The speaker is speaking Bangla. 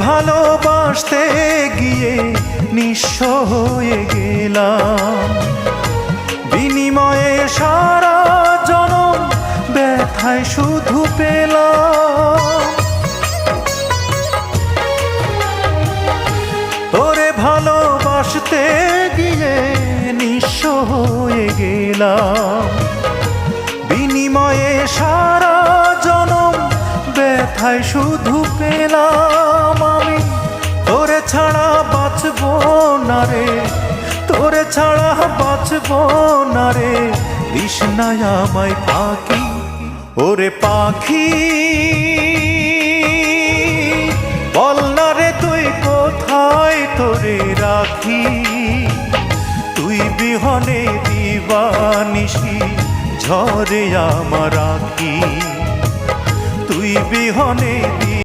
ভালোবাসতে গিয়ে নিঃস্ব হয়ে গেলাম, বিনিময়ে সারা জনম ব্যথায় শুধু পেলাম। তোরে ভালোবাসতে গিয়ে নিঃস্ব হয়ে গেলাম, বিনিময়ে সারা জনম ব্যথায় শুধু পেলাম। আমি তোরে ছাড়া বাঁচব না রে, তোরে ছাড়া বাঁচব না রে, তৃষ্ণায় আমায় পাখি। ওরে পাখি বল না রে তুই কোথায় তোরে রাখি, তুই বিহনে দিবানিশি ঝরে আমার আঁখি, তুই বিহনে